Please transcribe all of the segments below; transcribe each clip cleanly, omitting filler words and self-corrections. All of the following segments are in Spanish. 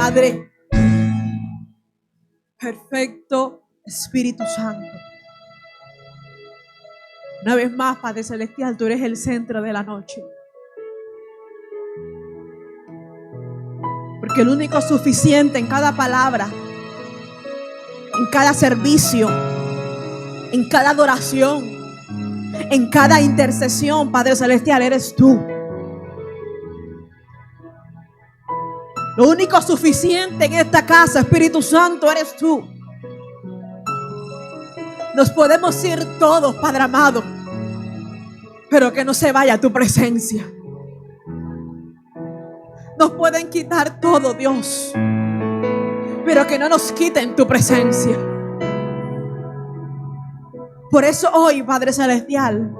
Padre, perfecto Espíritu Santo. Una vez más, Padre Celestial, tú eres el centro de la noche. Porque el único suficiente en cada palabra, en cada servicio, en cada adoración, en cada intercesión, Padre Celestial, eres tú. Lo único suficiente en esta casa, Espíritu Santo, eres tú. Nos podemos ir todos, Padre amado, pero que no se vaya tu presencia. Nos pueden quitar todo, Dios, pero que no nos quiten tu presencia. Por eso hoy, Padre Celestial,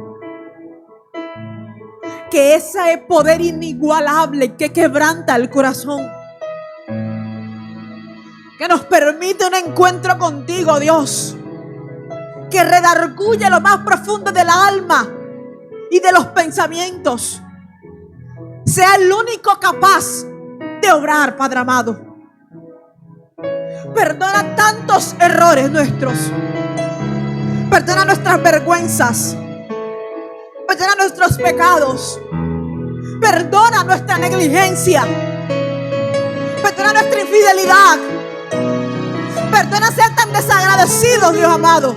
que ese poder inigualable que quebranta el corazón, que nos permite un encuentro contigo, Dios, que redarguye lo más profundo del alma y de los pensamientos, sea el único capaz de obrar, Padre amado. Perdona tantos errores nuestros. Perdona nuestras vergüenzas. Perdona nuestros pecados. Perdona nuestra negligencia. Perdona nuestra infidelidad. Perdona ser tan desagradecidos, Dios amado.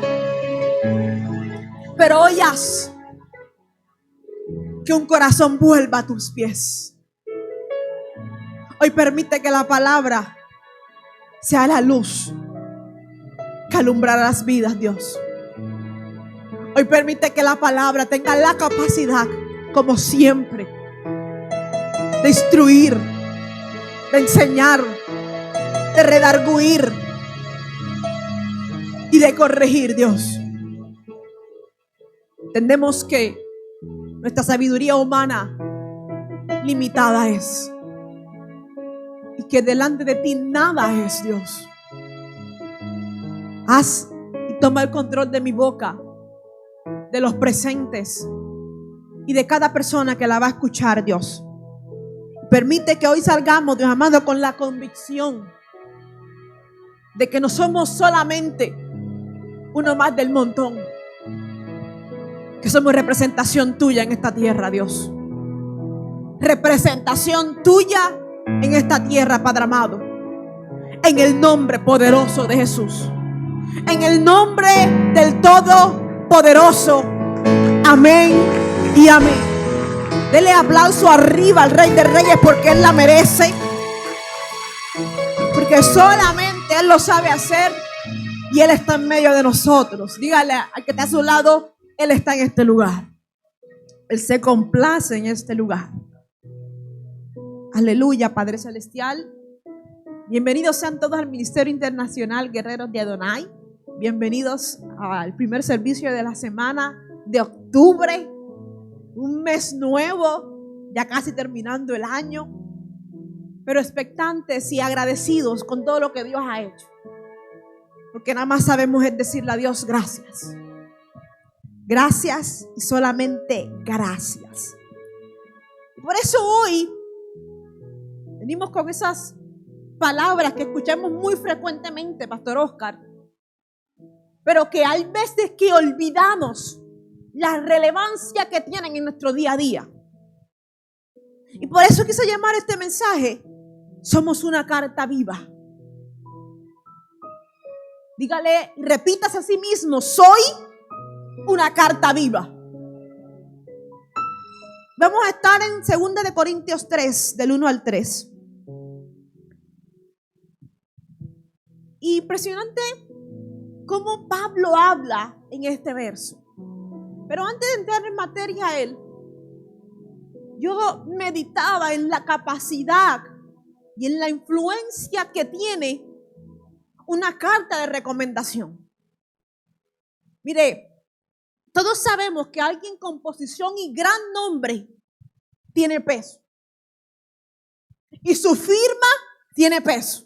Pero hoy haz que un corazón vuelva a tus pies. Hoy permite que la palabra sea la luz que alumbrará las vidas, Dios. Hoy permite que la palabra tenga la capacidad, como siempre, de instruir, de enseñar, de redarguir y de corregir, Dios. Entendemos que nuestra sabiduría humana limitada es, y que delante de ti nada es, Dios. Haz y toma el control de mi boca, de los presentes y de cada persona que la va a escuchar, Dios. Permite que hoy salgamos, Dios amado, con la convicción de que no somos solamente uno más del montón, que somos representación tuya en esta tierra, Dios. Representación tuya en esta tierra, Padre amado. En el nombre poderoso de Jesús. En el nombre del Todopoderoso. Amén y amén. Dele aplauso arriba al Rey de Reyes, porque Él la merece. Porque solamente Él lo sabe hacer. Y Él está en medio de nosotros. Dígale al que está a su lado: Él está en este lugar. Él se complace en este lugar. Aleluya, Padre Celestial. Bienvenidos sean todos al Ministerio Internacional Guerreros de Adonai. Bienvenidos al primer servicio de la semana de octubre. Un mes nuevo, ya casi terminando el año. Pero expectantes y agradecidos con todo lo que Dios ha hecho. Porque nada más sabemos es decirle a Dios gracias. Gracias y solamente gracias. Por eso hoy venimos con esas palabras que escuchamos muy frecuentemente, Pastor Oscar, pero que hay veces que olvidamos la relevancia que tienen en nuestro día a día. Y por eso quise llamar este mensaje: somos una carta viva. Dígale, repítase a sí mismo: soy una carta viva. Vamos a estar en 2 Corintios 3, del 1 al 3. Impresionante cómo Pablo habla en este verso. Pero antes de entrar en materia a él, yo meditaba en la capacidad y en la influencia que tiene una carta de recomendación. Mire, todos sabemos que alguien con posición y gran nombre tiene peso. Y su firma tiene peso.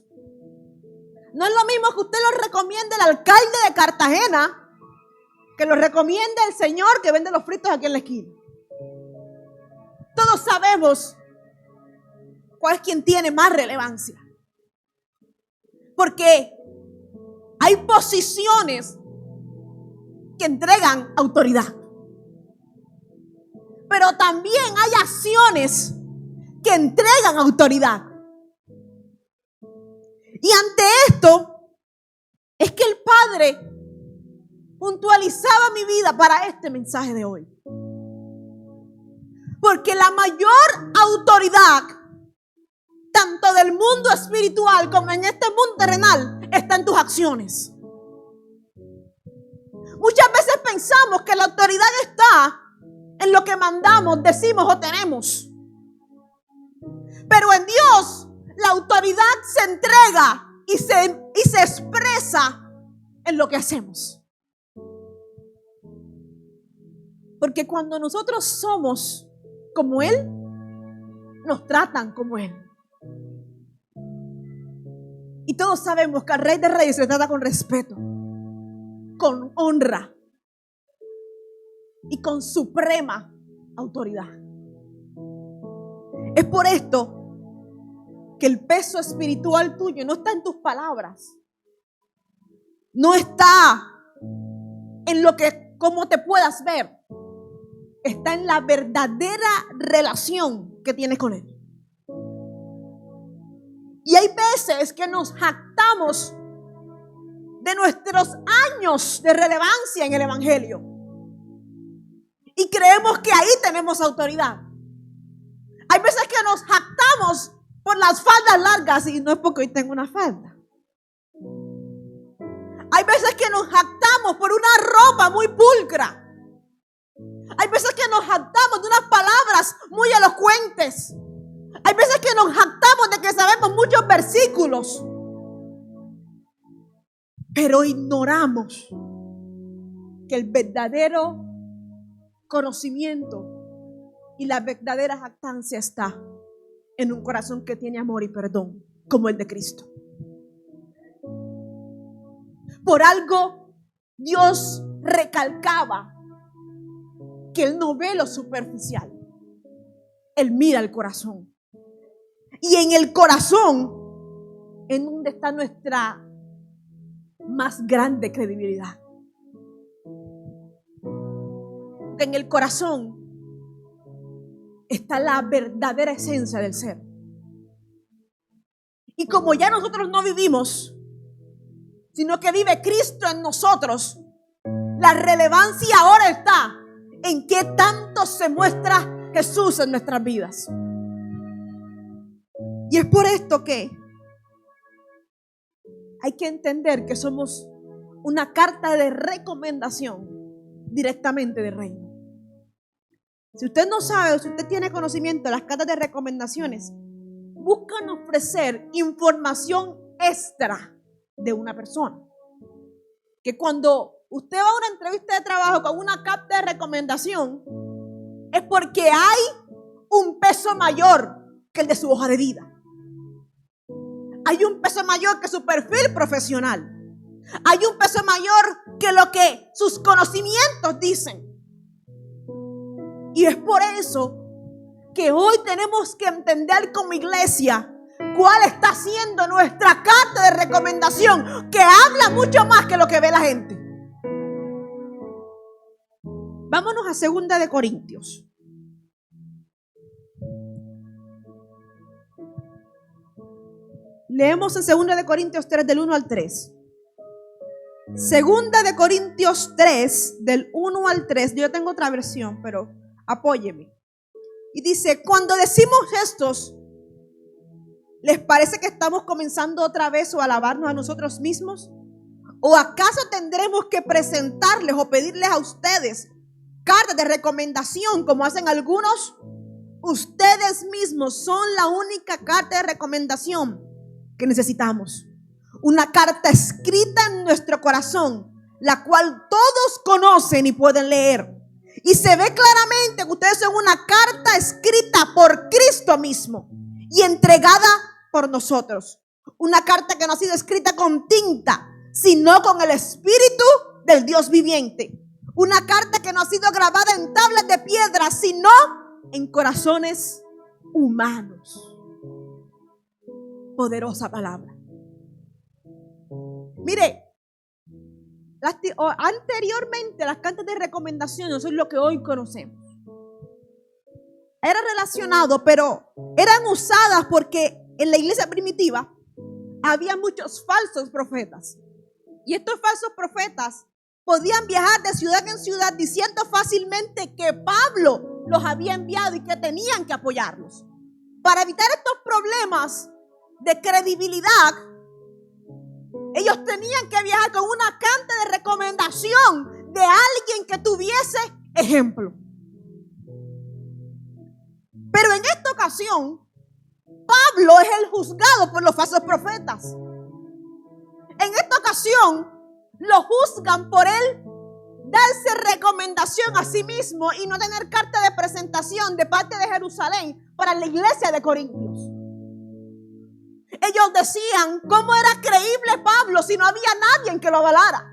No es lo mismo que usted lo recomiende al alcalde de Cartagena que lo recomiende el señor que vende los fritos aquí en la esquina. Todos sabemos cuál es quien tiene más relevancia. Porque hay posiciones que entregan autoridad. Pero también hay acciones que entregan autoridad. Y ante esto es que el Padre puntualizaba mi vida para este mensaje de hoy. Porque la mayor autoridad, tanto del mundo espiritual como en este mundo terrenal, está en tus acciones. Muchas veces pensamos que la autoridad está en lo que mandamos, decimos o tenemos. Pero en Dios, la autoridad se entrega y se expresa en lo que hacemos. Porque cuando nosotros somos como Él, nos tratan como Él. Y todos sabemos que al Rey de Reyes se le trata con respeto, con honra y con suprema autoridad. Es por esto que el peso espiritual tuyo no está en tus palabras, no está en lo que, cómo te puedas ver, está en la verdadera relación que tienes con Él. Y hay veces que nos jactamos de nuestros años de relevancia en el Evangelio y creemos que ahí tenemos autoridad. Hay veces que nos jactamos por las faldas largas y no es porque hoy tengo una falda. Hay veces que nos jactamos por una ropa muy pulcra. Hay veces que nos jactamos de unas palabras muy elocuentes. Hay veces que nos jactamos de que sabemos muchos versículos. Pero ignoramos que el verdadero conocimiento y la verdadera jactancia está en un corazón que tiene amor y perdón, como el de Cristo. Por algo Dios recalcaba que Él no ve lo superficial, Él mira el corazón. Y en el corazón es donde está nuestra más grande credibilidad. Porque en el corazón está la verdadera esencia del ser. Y como ya nosotros no vivimos, sino que vive Cristo en nosotros, la relevancia ahora está en qué tanto se muestra Jesús en nuestras vidas. Y es por esto que hay que entender que somos una carta de recomendación directamente del reino. Si usted no sabe, si usted tiene conocimiento de las cartas de recomendaciones, buscan ofrecer información extra de una persona. Que cuando usted va a una entrevista de trabajo con una carta de recomendación, es porque hay un peso mayor que el de su hoja de vida. Hay un peso mayor que su perfil profesional. Hay un peso mayor que lo que sus conocimientos dicen. Y es por eso que hoy tenemos que entender como iglesia cuál está siendo nuestra carta de recomendación, que habla mucho más que lo que ve la gente. Vámonos a 2 de Corintios. Leemos en 2 de Corintios 3 del 1 al 3. 2 de Corintios 3 del 1 al 3. Yo tengo otra versión, pero apóyeme. Y dice: cuando decimos estos, ¿les parece que estamos comenzando otra vez o alabarnos a nosotros mismos? ¿O acaso tendremos que presentarles o pedirles a ustedes cartas de recomendación como hacen algunos? Ustedes mismos son la única carta de recomendación que necesitamos. Una carta escrita en nuestro corazón, la cual todos conocen y pueden leer. Y se ve claramente que ustedes son una carta escrita por Cristo mismo y entregada por nosotros. Una carta que no ha sido escrita con tinta, sino con el Espíritu del Dios viviente. Una carta que no ha sido grabada en tablas de piedra, sino en corazones humanos. Poderosa palabra. Mire, anteriormente las cartas de recomendación no son lo que hoy conocemos. Era relacionado, pero eran usadas porque en la iglesia primitiva había muchos falsos profetas. Y estos falsos profetas podían viajar de ciudad en ciudad diciendo fácilmente que Pablo los había enviado y que tenían que apoyarlos. Para evitar estos problemas de credibilidad, ellos tenían que viajar con una carta de recomendación de alguien que tuviese ejemplo. Pero en esta ocasión, Pablo es el juzgado por los falsos profetas. En esta ocasión, lo juzgan por él darse recomendación a sí mismo y no tener carta de presentación de parte de Jerusalén para la iglesia de Corintios. Ellos decían, ¿cómo era creíble Pablo si no había nadie en que lo avalara?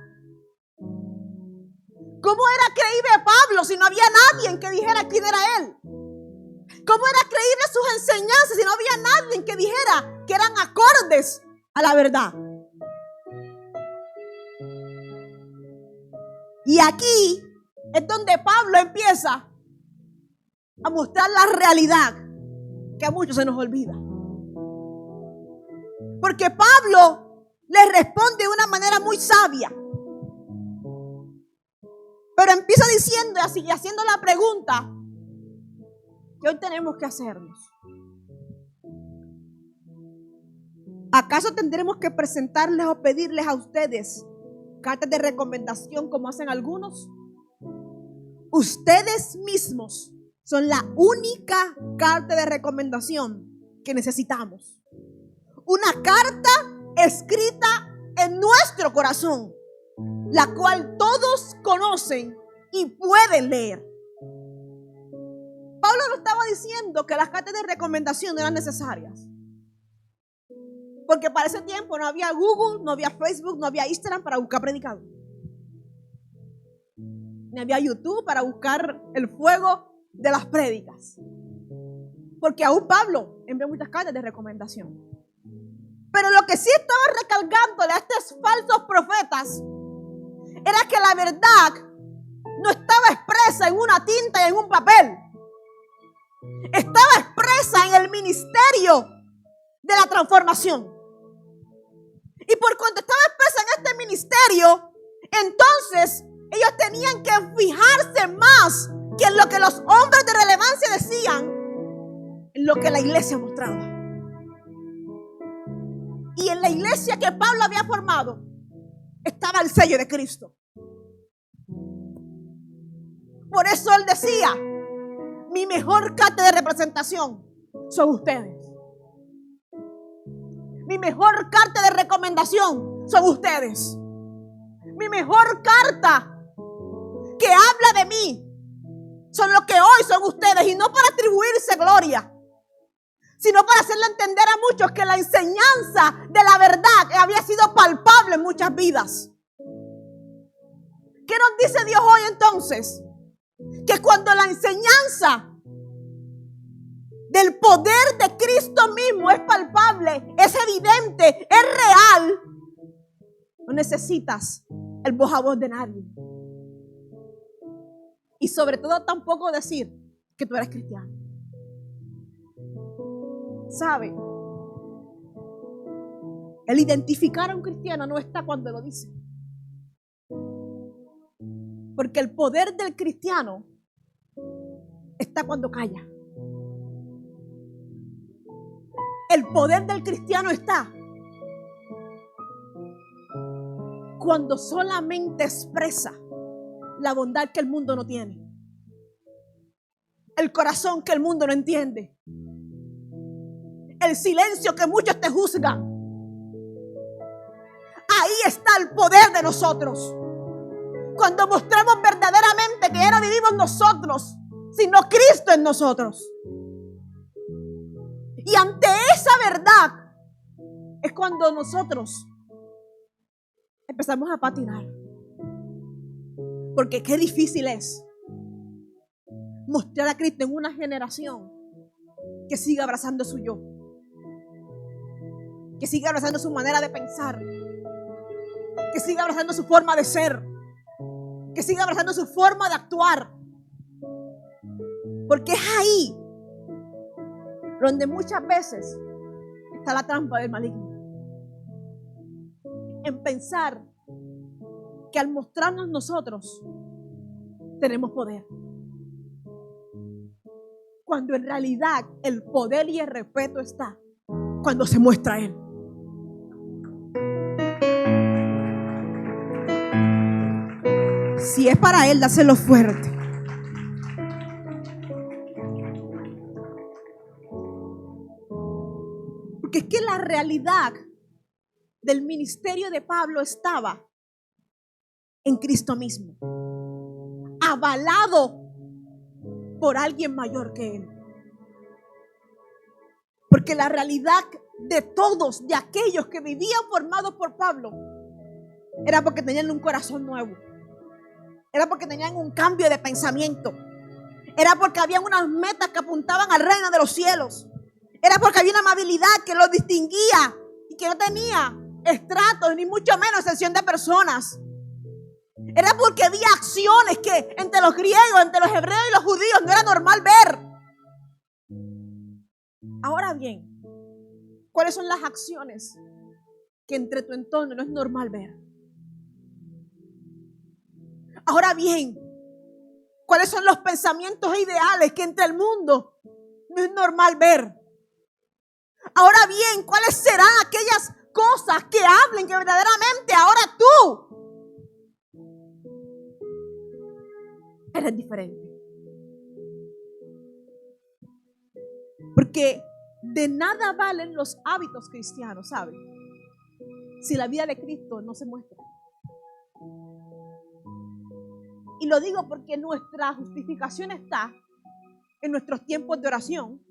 ¿Cómo era creíble Pablo si no había nadie en que dijera quién era él? ¿Cómo era creíble sus enseñanzas si no había nadie en que dijera que eran acordes a la verdad? Y aquí es donde Pablo empieza a mostrar la realidad que a muchos se nos olvida. Porque Pablo le responde de una manera muy sabia. Pero empieza diciendo así y haciendo la pregunta que hoy tenemos que hacernos. ¿Acaso tendremos que presentarles o pedirles a ustedes cartas de recomendación como hacen algunos? Ustedes mismos son la única carta de recomendación que necesitamos. Una carta escrita en nuestro corazón, la cual todos conocen y pueden leer. Pablo no estaba diciendo que las cartas de recomendación no eran necesarias. Porque para ese tiempo no había Google, no había Facebook, no había Instagram para buscar predicadores. Ni había YouTube para buscar el fuego de las prédicas. Porque aún Pablo envió muchas cartas de recomendación. Pero lo que sí estaba recalcándole a estos falsos profetas era que la verdad no estaba expresa en una tinta y en un papel. Estaba expresa en el ministerio de la transformación. Y por cuanto estaba expresa en este ministerio, entonces ellos tenían que fijarse más que en lo que los hombres de relevancia decían, en lo que la iglesia mostraba. Y en la iglesia que Pablo había formado estaba el sello de Cristo. Por eso él decía, mi mejor carta de representación son ustedes. Mi mejor carta de recomendación son ustedes. Mi mejor carta que habla de mí son lo que hoy son ustedes. Y no para atribuirse gloria, sino para hacerle entender a muchos que la enseñanza de la verdad había sido palpable en muchas vidas. ¿Qué nos dice Dios hoy entonces? Que cuando la enseñanza del poder de Cristo mismo es palpable, es evidente, es real, no necesitas el voz a voz de nadie. Y sobre todo tampoco decir que tú eres cristiano. ¿Sabe? El identificar a un cristiano no está cuando lo dice. Porque el poder del cristiano está cuando calla. El poder del cristiano está cuando solamente expresa la bondad que el mundo no tiene, el corazón que el mundo no entiende, el silencio que muchos te juzgan. Ahí está el poder de nosotros. Cuando mostramos verdaderamente que ya no vivimos nosotros, sino Cristo en nosotros. Y ante esa verdad es cuando nosotros empezamos a patinar. Porque qué difícil es mostrar a Cristo en una generación que sigue abrazando su yo, que sigue abrazando su manera de pensar, que siga abrazando su forma de ser, que siga abrazando su forma de actuar. Porque es ahí donde muchas veces está la trampa del maligno. En pensar que al mostrarnos nosotros tenemos poder, cuando en realidad el poder y el respeto está cuando se muestra Él. Si es para Él, dáselo fuerte. Porque es que la realidad del ministerio de Pablo estaba en Cristo mismo, avalado por alguien mayor que él. Porque la realidad de todos, de aquellos que vivían formados por Pablo, era porque tenían un corazón nuevo, era porque tenían un cambio de pensamiento, era porque habían unas metas que apuntaban al reino de los cielos, era porque había una amabilidad que los distinguía y que no tenía estratos ni mucho menos excepción de personas. Era porque había acciones que entre los griegos, entre los hebreos y los judíos no era normal ver. Ahora bien, ¿cuáles son las acciones que entre tu entorno no es normal ver? Ahora bien, ¿cuáles son los pensamientos e ideales que entre el mundo no es normal ver? Ahora bien, ¿cuáles serán aquellas cosas que hablen que verdaderamente ahora tú eres diferente? Porque de nada valen los hábitos cristianos, ¿sabes? Si la vida de Cristo no se muestra. Y lo digo porque nuestra justificación está en nuestros tiempos de oración,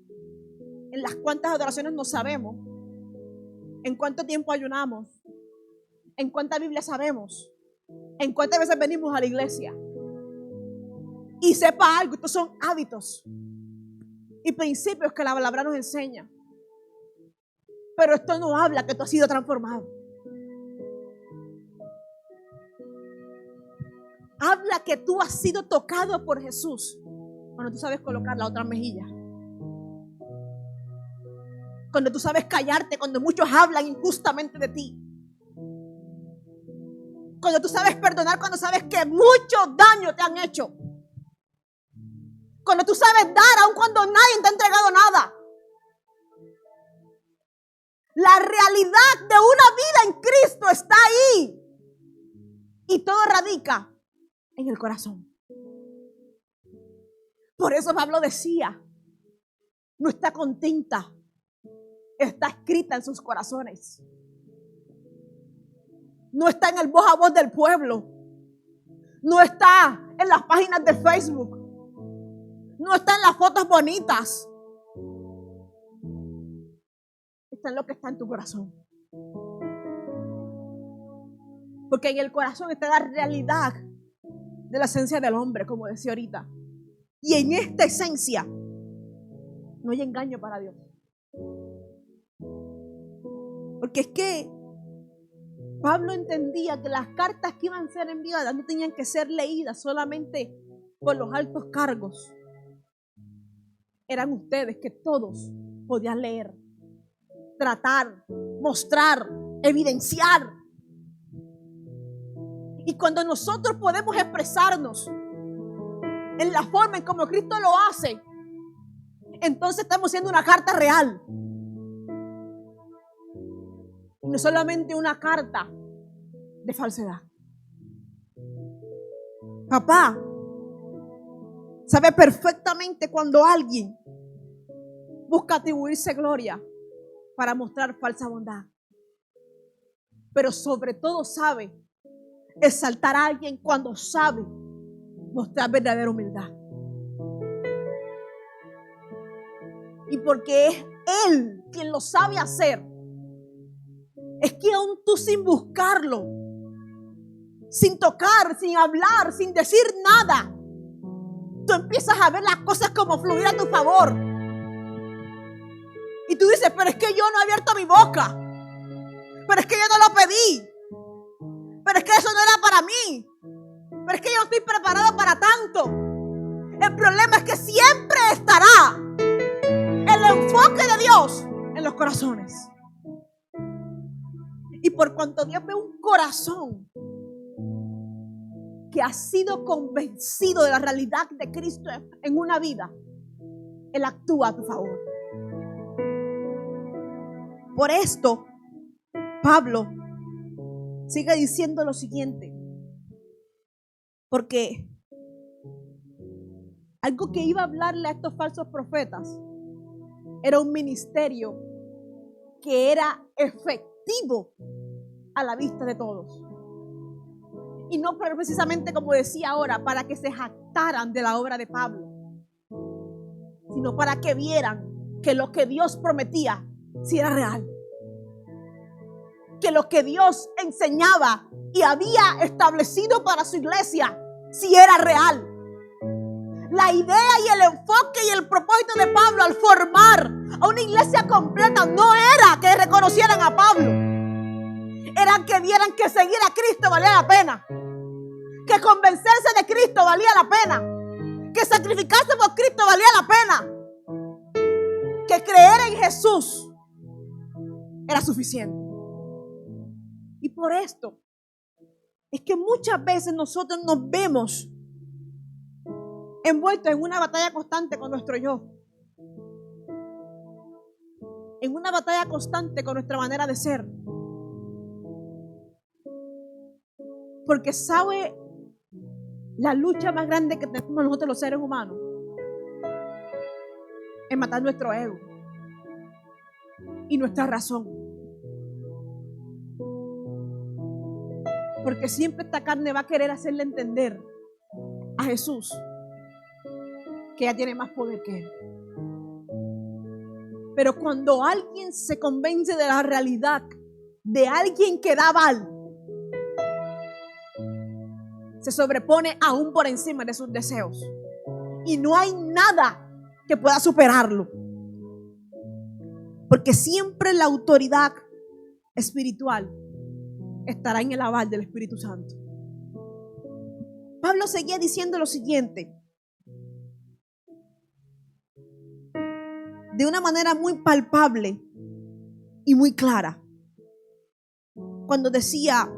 en las cuantas adoraciones no sabemos, en cuánto tiempo ayunamos, en cuánta Biblia sabemos, en cuántas veces venimos a la iglesia. Y sepa algo, estos son hábitos y principios que la palabra nos enseña. Pero esto no habla que tú has sido transformado. Habla que tú has sido tocado por Jesús cuando tú sabes colocar la otra mejilla. Cuando tú sabes callarte, cuando muchos hablan injustamente de ti. Cuando tú sabes perdonar, cuando sabes que mucho daño te han hecho. Cuando tú sabes dar, aun cuando nadie te ha entregado nada. La realidad de una vida en Cristo está ahí. Y todo radica en el corazón. Por eso Pablo decía, no está con tinta, está escrita en sus corazones. No está en el voz a voz del pueblo. No está en las páginas de Facebook. No está en las fotos bonitas. Está en lo que está en tu corazón. Porque en el corazón está la realidad de la esencia del hombre, como decía ahorita. Y en esta esencia no hay engaño para Dios. Porque es que Pablo entendía que las cartas que iban a ser enviadas no tenían que ser leídas solamente por los altos cargos. Eran ustedes que todos podían leer, tratar, mostrar, evidenciar. Y cuando nosotros podemos expresarnos en la forma en como Cristo lo hace, entonces estamos siendo una carta real. Y no solamente una carta de falsedad. Papá sabe perfectamente cuando alguien busca atribuirse gloria para mostrar falsa bondad. Pero sobre todo sabe exaltar a alguien cuando sabe mostrar verdadera humildad. Y porque es Él quien lo sabe hacer, es que aún tú sin buscarlo, sin tocar, sin hablar, sin decir nada, tú empiezas a ver las cosas como fluir a tu favor. Y tú dices, pero es que yo no he abierto mi boca. Pero es que yo no lo pedí. Pero es que eso no era para mí. Pero es que yo no estoy preparado para tanto. El problema es que siempre estará el enfoque de Dios en los corazones. Y por cuanto Dios ve un corazón que ha sido convencido de la realidad de Cristo en una vida, Él actúa a tu favor. Por esto, Pablo sigue diciendo lo siguiente, porque algo que iba a hablarle a estos falsos profetas era un ministerio que era efectivo a la vista de todos. Y no precisamente, como decía ahora, para que se jactaran de la obra de Pablo, sino para que vieran que lo que Dios prometía sí era real. Que lo que Dios enseñaba y había establecido para su iglesia sí era real. La idea y el enfoque y el propósito de Pablo al formar a una iglesia completa no era que reconocieran a Pablo. Era que vieran que seguir a Cristo valía la pena. Que convencerse de Cristo valía la pena. Que sacrificarse por Cristo valía la pena. Que creer en Jesús era suficiente. Y por esto es que muchas veces nosotros nos vemos envueltos en una batalla constante con nuestro yo. En una batalla constante con nuestra manera de ser. Porque sabe la lucha más grande que tenemos nosotros los seres humanos es matar nuestro ego y nuestra razón. Porque siempre esta carne va a querer hacerle entender a Jesús que ella tiene más poder que Él. Pero cuando alguien se convence de la realidad de alguien que da aval, se sobrepone aún por encima de sus deseos. Y no hay nada que pueda superarlo. Porque siempre la autoridad espiritual estará en el aval del Espíritu Santo. Pablo seguía diciendo lo siguiente, de una manera muy palpable y muy clara, cuando decía: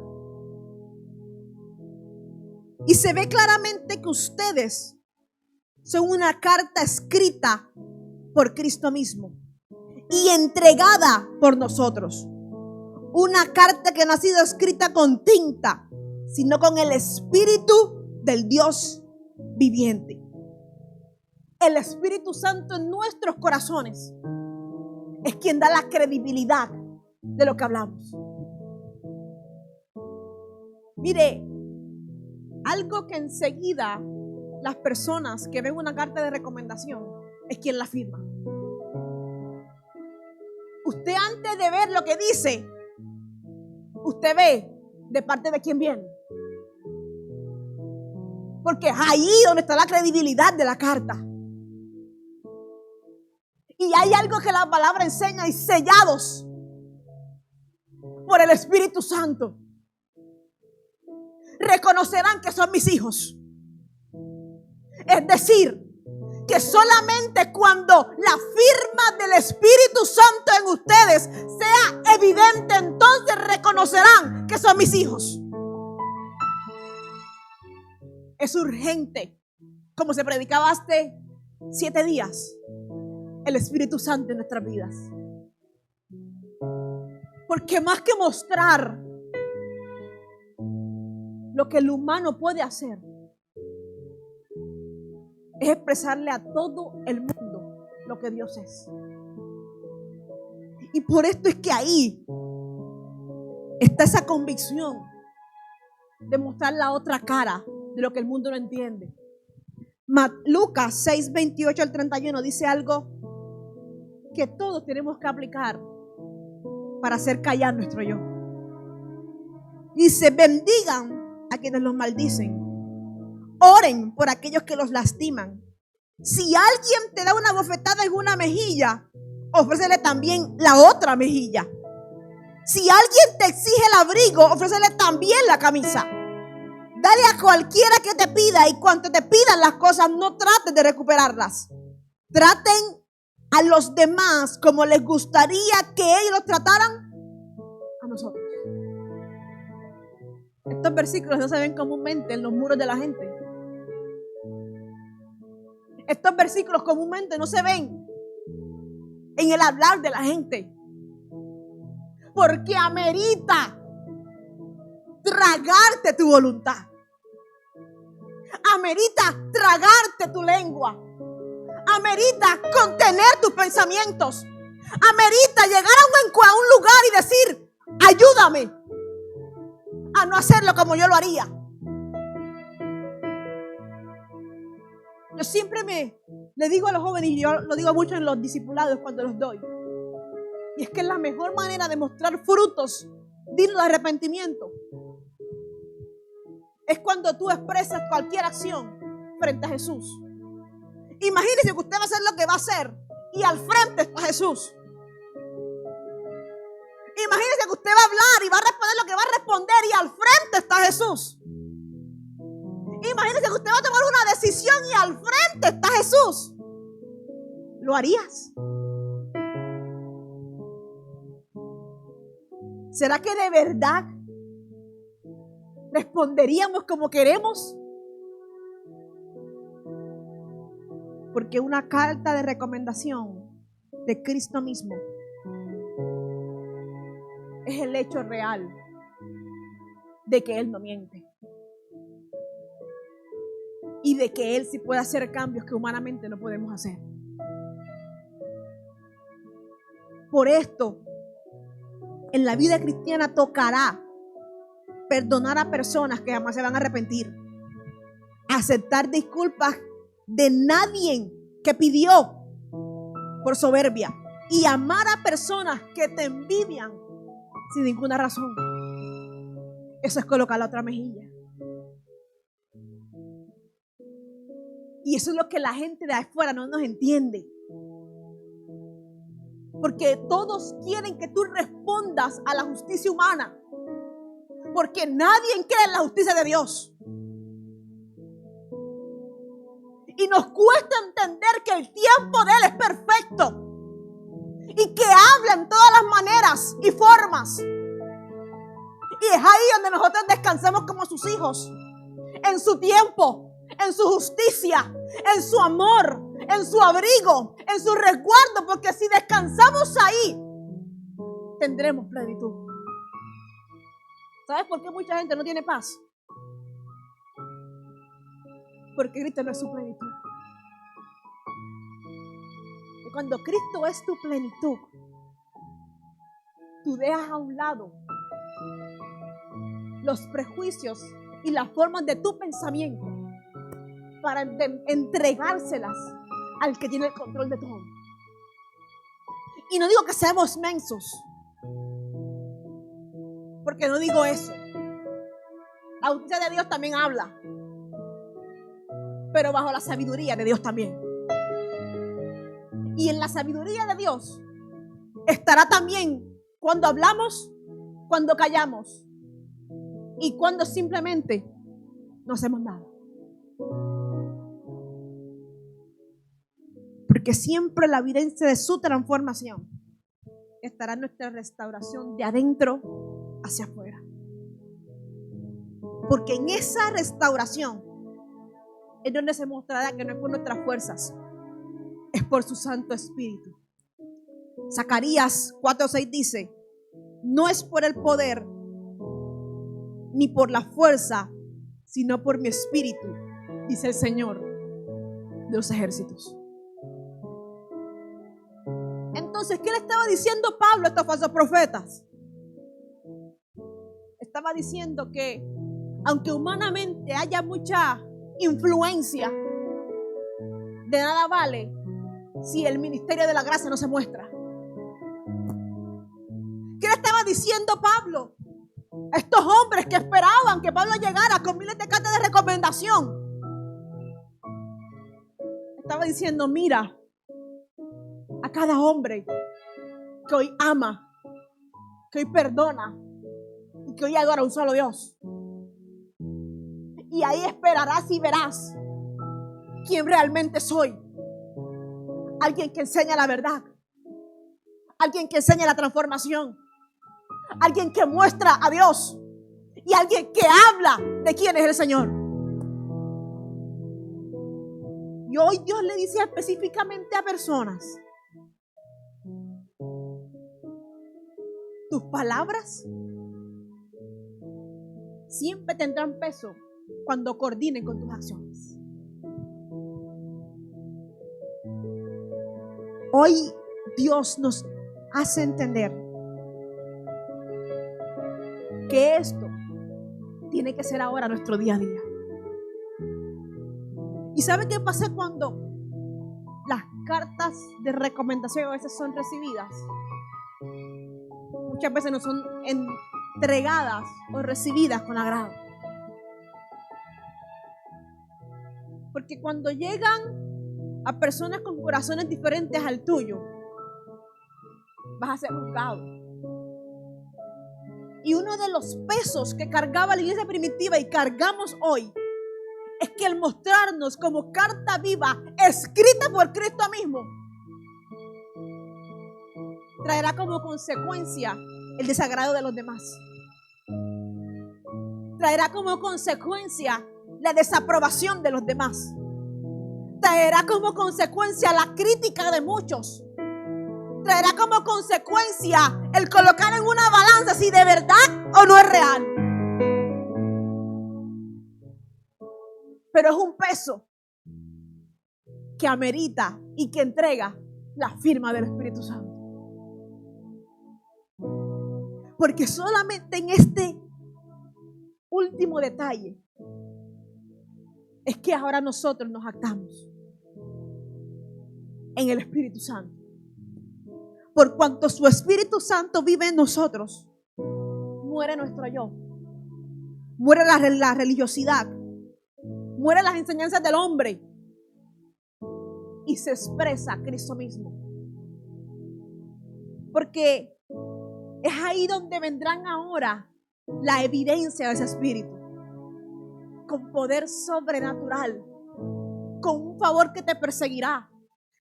y se ve claramente que ustedes son una carta escrita por Cristo mismo y entregada por nosotros. Una carta que no ha sido escrita con tinta, sino con el Espíritu del Dios viviente. El Espíritu Santo en nuestros corazones es quien da la credibilidad de lo que hablamos. Mire, algo que enseguida las personas que ven una carta de recomendación es quien la firma. Usted, antes de ver lo que dice, usted ve de parte de quién viene. Porque es ahí donde está la credibilidad de la carta. Y hay algo que la palabra enseña: y sellados por el Espíritu Santo, reconocerán que son mis hijos. Es decir, que solamente cuando la firma del Espíritu Santo en ustedes sea evidente, entonces reconocerán que son mis hijos. Es urgente, como se predicaba hace 7 días, el Espíritu Santo en nuestras vidas. Porque más que mostrar lo que el humano puede hacer, es expresarle a todo el mundo lo que Dios es. Y por esto es que ahí está esa convicción de mostrar la otra cara de lo que el mundo no entiende. Lucas 6, 28 al 31 dice algo que todos tenemos que aplicar para hacer callar nuestro yo. Dice: bendigan a quienes los maldicen, oren por aquellos que los lastiman. Si alguien te da una bofetada en una mejilla, ofrécele también la otra mejilla. Si alguien te exige el abrigo, ofrécele también la camisa. Dale a cualquiera que te pida, y cuando te pidan las cosas, no trates de recuperarlas. Traten a los demás como les gustaría que ellos los trataran a nosotros. Estos versículos no se ven comúnmente en los muros de la gente. Estos versículos comúnmente no se ven en el hablar de la gente. Porque amerita tragarte tu voluntad. Amerita tragarte tu lengua. Amerita contener tus pensamientos. Amerita llegar a un lugar y decir: ayúdame a no hacerlo como yo lo haría. Yo siempre le digo a los jóvenes, y yo lo digo mucho en los discipulados cuando los doy, y es que la mejor manera de mostrar frutos dignos de arrepentimiento es cuando tú expresas cualquier acción frente a Jesús. Imagínese que usted va a hacer lo que va a hacer y al frente está Jesús. Imagínese que usted va a hablar y va a responder lo que va a responder y al frente está Jesús. Imagínese que usted va a tomar una decisión y al frente está Jesús. ¿Lo harías? ¿Será que de verdad responderíamos como queremos? Porque una carta de recomendación de Cristo mismo es el hecho real de que Él no miente y de que Él sí puede hacer cambios que humanamente no podemos hacer. Por esto, en la vida cristiana tocará perdonar a personas que jamás se van a arrepentir, aceptar disculpas de nadie que pidió por soberbia y amar a personas que te envidian sin ninguna razón. Eso es colocar la otra mejilla. Y eso es lo que la gente de afuera no nos entiende. Porque todos quieren que tú respondas a la justicia humana. Porque nadie cree en la justicia de Dios. Y nos cuesta entender que el tiempo de Él es perfecto. Y que habla en todas las maneras y formas. Y es ahí donde nosotros descansamos como sus hijos. En su tiempo, en su justicia, en su amor, en su abrigo, en su resguardo. Porque si descansamos ahí, tendremos plenitud. ¿Sabes por qué mucha gente no tiene paz? Porque Cristo no es su plenitud. Y cuando Cristo es tu plenitud, tú dejas a un lado los prejuicios y las formas de tu pensamiento para entregárselas al que tiene el control de todo. Y no digo que seamos mensos, porque no digo eso. La justicia de Dios también habla, pero bajo la sabiduría de Dios también. Y en la sabiduría de Dios estará también cuando hablamos, cuando callamos y cuando simplemente no hacemos nada. Porque siempre la evidencia de su transformación estará en nuestra restauración de adentro hacia afuera. Porque en esa restauración es donde se mostrará que no es por nuestras fuerzas, es por su Santo Espíritu. Zacarías 4:6 dice: no es por el poder ni por la fuerza, sino por mi espíritu, dice el Señor de los ejércitos. Entonces, ¿qué le estaba diciendo Pablo a estos falsos profetas? Estaba diciendo que aunque humanamente haya mucha influencia, de nada vale si el ministerio de la gracia no se muestra. ¿Qué le estaba diciendo Pablo a estos hombres que esperaban que Pablo llegara con miles de cartas de recomendación? Estaba diciendo: mira, a cada hombre que hoy ama que hoy perdona y que hoy adora a un solo Dios. Y ahí esperarás y verás quién realmente soy. Alguien que enseña la verdad, alguien que enseña la transformación, alguien que muestra a Dios y alguien que habla de quién es el Señor. Y hoy Dios le dice específicamente a personas: tus palabras siempre tendrán peso cuando coordinen con tus acciones. Hoy Dios nos hace entender que esto tiene que ser ahora nuestro día a día. ¿Y sabe qué pasa cuando las cartas de recomendación a veces son recibidas? Muchas veces no son entregadas o recibidas con agrado. Porque cuando llegan a personas con corazones diferentes al tuyo, vas a ser juzgado. Y uno de los pesos que cargaba la iglesia primitiva y cargamos hoy es que el mostrarnos como carta viva escrita por Cristo mismo traerá como consecuencia el desagrado de los demás. Traerá como consecuencia la desaprobación de los demás. Traerá como consecuencia la crítica de muchos. Traerá como consecuencia el colocar en una balanza si de verdad o no es real. Pero es un peso que amerita y que entrega la firma del Espíritu Santo. Porque solamente en este último detalle es que ahora nosotros nos actamos en el Espíritu Santo. Por cuanto su Espíritu Santo vive en nosotros, muere nuestro yo, muere la religiosidad, muere las enseñanzas del hombre y se expresa Cristo mismo. Porque es ahí donde vendrán ahora la evidencia de ese Espíritu, con poder sobrenatural, con un favor que te perseguirá,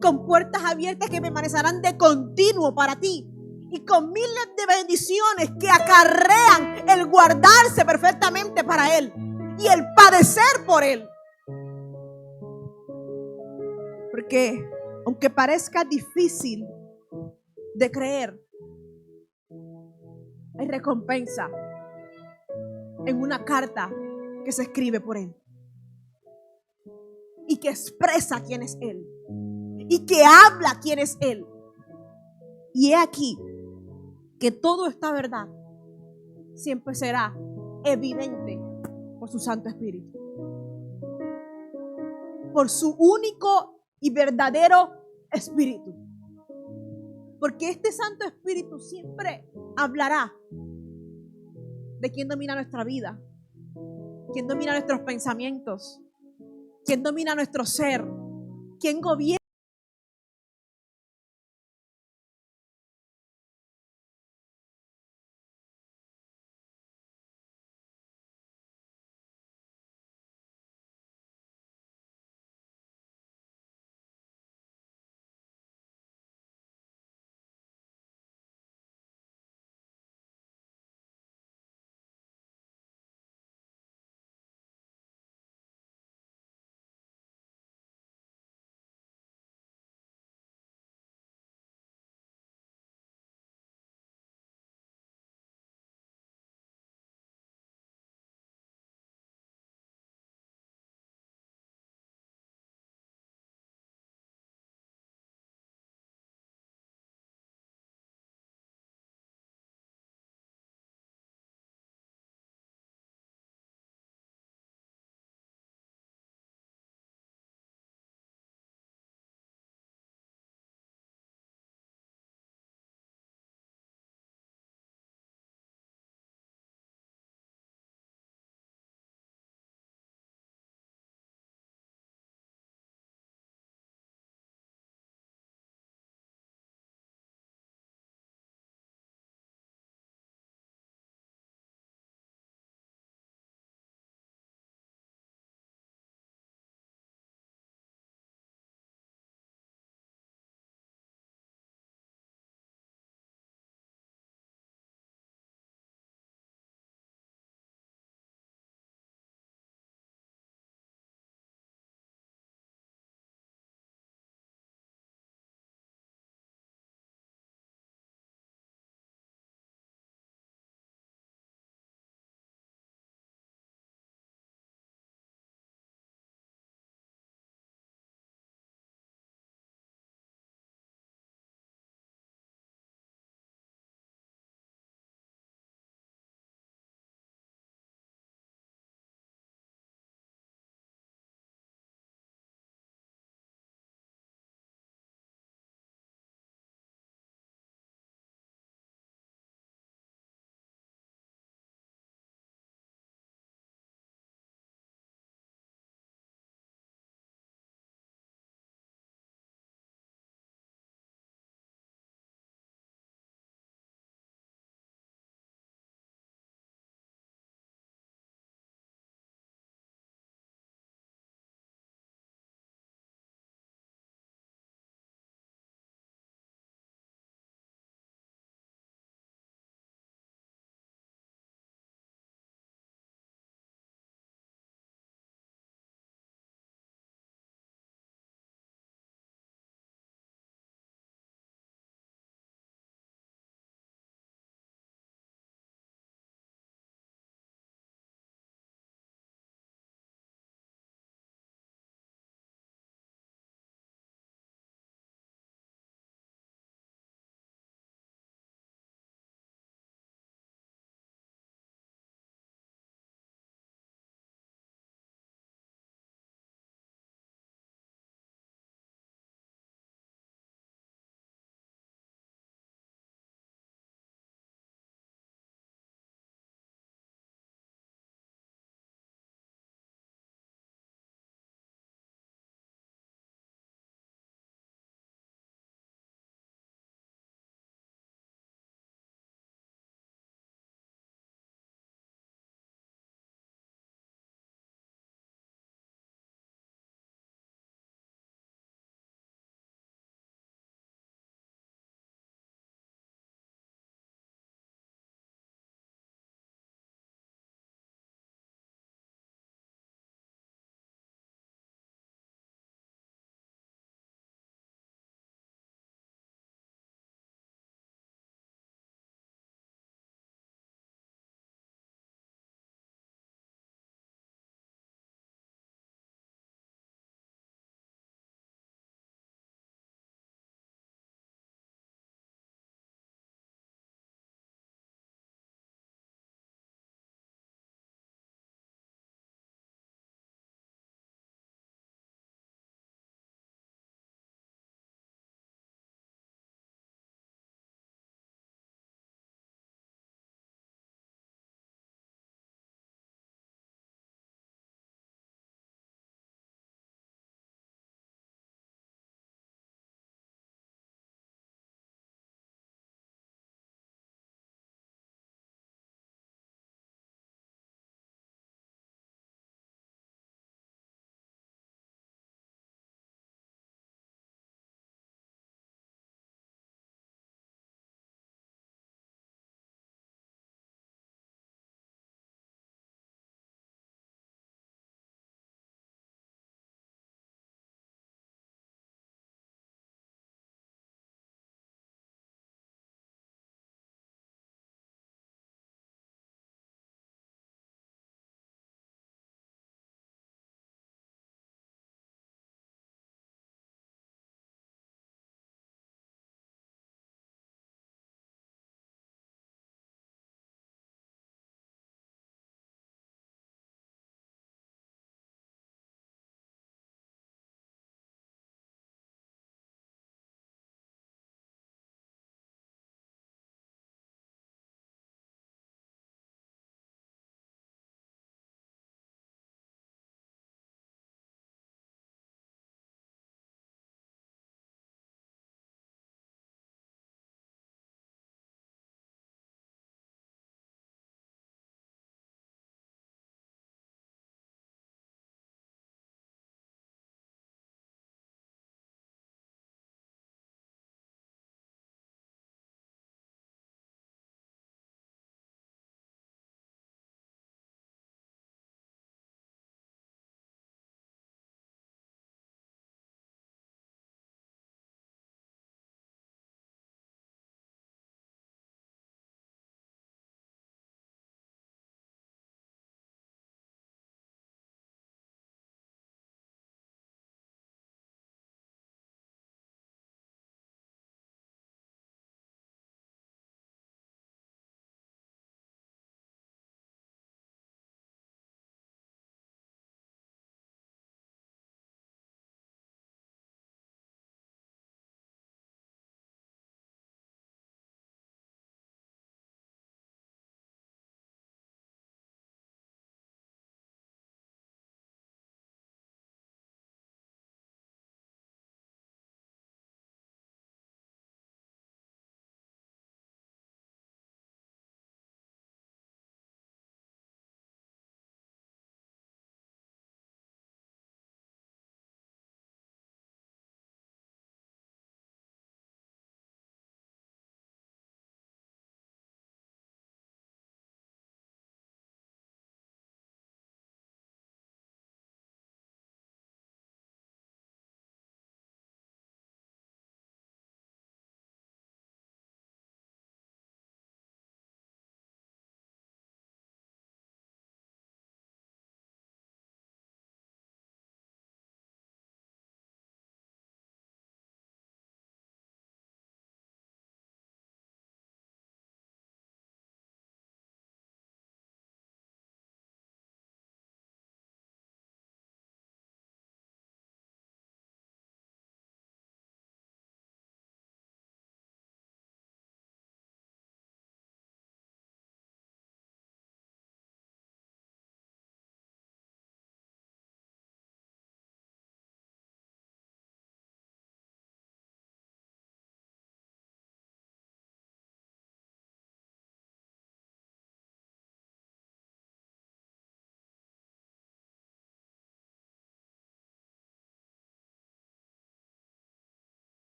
con puertas abiertas que permanecerán de continuo para ti y con miles de bendiciones que acarrean el guardarse perfectamente para Él y el padecer por Él. Porque aunque parezca difícil de creer, hay recompensa en una carta que se escribe por Él y que expresa quién es Él y que habla quién es Él. Y he aquí que toda esta verdad siempre será evidente por su Santo Espíritu, por su único y verdadero Espíritu. Porque este Santo Espíritu siempre hablará de quién domina nuestra vida, quién domina nuestros pensamientos, quién domina nuestro ser, quién gobierna